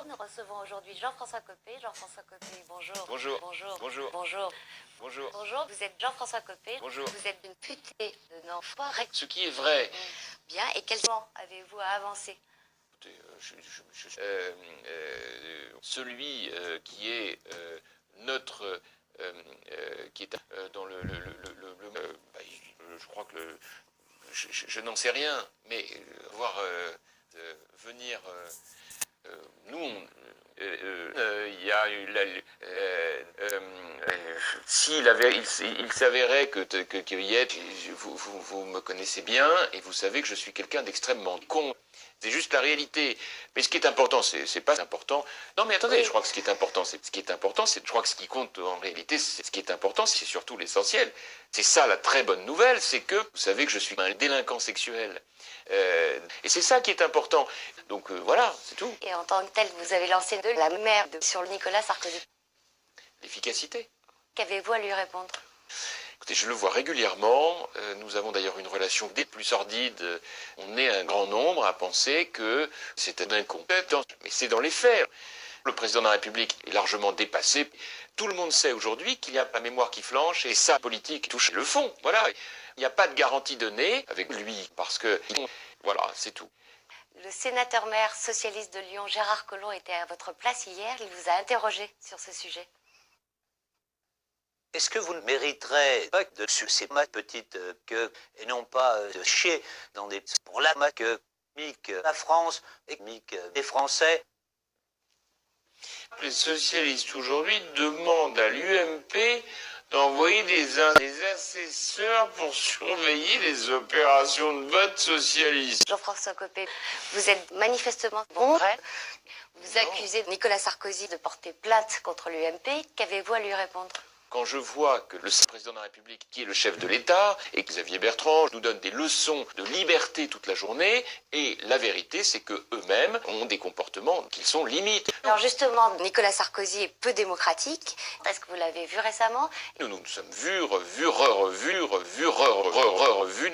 Bonjour, nous recevons aujourd'hui Jean-François Copé. Jean-François Copé, bonjour. Bonjour. Bonjour. Bonjour. Bonjour. Bonjour. Bonjour, vous êtes Jean-François Copé. Bonjour. Vous êtes une putée de non pas Ce qui est vrai. Bien, et quel moment avez-vous à avancer? Écoutez, celui qui est notre, qui est dans je crois que je n'en sais rien, mais voir venir. Nous, il y a eu il s'avérait que Yet, vous me connaissez bien et vous savez que je suis quelqu'un d'extrêmement con. C'est juste la réalité. Mais ce qui est important, c'est pas important. Non, mais attendez, Oui. je crois que ce qui est important, je crois que ce qui compte en réalité, ce qui est important, c'est surtout l'essentiel. C'est ça la très bonne nouvelle, c'est que vous savez que je suis un délinquant sexuel. Et c'est ça qui est important. Donc voilà, c'est tout. Et en tant que tel, vous avez lancé de la merde sur le Nicolas Sarkozy. L'efficacité. Qu'avez-vous à lui répondre? Écoutez, je le vois régulièrement. Nous avons d'ailleurs une relation des plus sordides. On est un grand nombre à penser que c'est un incompétent. Mais c'est dans les faits. Le président de la République est largement dépassé. Tout le monde sait aujourd'hui qu'il y a la mémoire qui flanche et ça, politique touche le fond. Voilà. Il n'y a pas de garantie donnée avec lui parce que, voilà, c'est tout. Le sénateur-maire socialiste de Lyon, Gérard Collomb, était à votre place hier. Il vous a interrogé sur ce sujet. Est-ce que vous ne mériterez pas de sucer ma petite queue et non pas de chier dans des... pour la ma queue, la France et des Français? Les socialistes aujourd'hui demandent à l'UMP d'envoyer des assesseurs pour surveiller les opérations de vote socialiste. Jean-François Copé, vous êtes manifestement bon. Vous accusez Nicolas Sarkozy de porter plainte contre l'UMP. Qu'avez-vous à lui répondre? Quand je vois que le président de la République, qui est le chef de l'État, et Xavier Bertrand nous donne des leçons de liberté toute la journée, et la vérité, c'est que eux-mêmes ont des comportements qui sont limites. Alors justement, Nicolas Sarkozy est peu démocratique. Est-ce que vous l'avez vu récemment? Nous nous sommes vus, revus.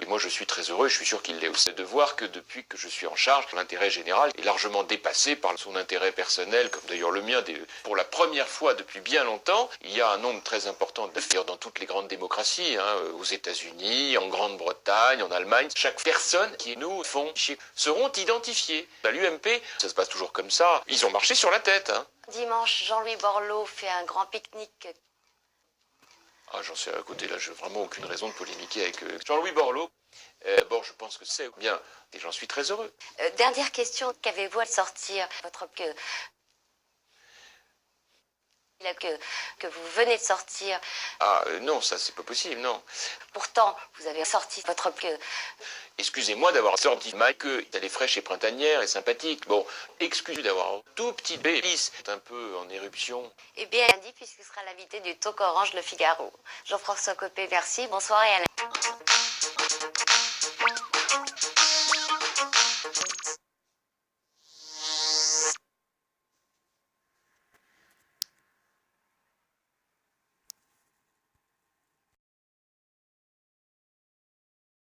Et moi, je suis très heureux, je suis sûr qu'il l'est aussi, de voir que depuis que je suis en charge, l'intérêt général est largement dépassé par son intérêt personnel, comme d'ailleurs le mien. Pour la première fois depuis bien longtemps, il y a un nombre très important de faire dans toutes les grandes démocraties, aux États-Unis, en Grande-Bretagne, en Allemagne. Chaque personne qui nous font chier seront identifiées. À l'UMP, ça se passe toujours comme ça. Ils ont marché sur la tête. Dimanche, Jean-Louis Borloo fait un grand pique-nique. Ah, j'en sais à côté, là, j'ai vraiment aucune raison de polémiquer avec Jean-Louis Borloo. Bon, je pense que c'est bien, et j'en suis très heureux. Dernière question, qu'avez-vous à sortir votre que vous venez de sortir? Ah, non, ça, c'est pas possible, non. Pourtant, vous avez sorti votre Excusez-moi d'avoir sorti ma queue. Elle est fraîche et printanière et sympathique. Bon, excusez d'avoir un tout petit bélis, un peu en éruption. Eh bien, dit, puisque ce sera l'invité du Talk Orange Le Figaro. Jean-François Copé, merci. Bonsoir et à la...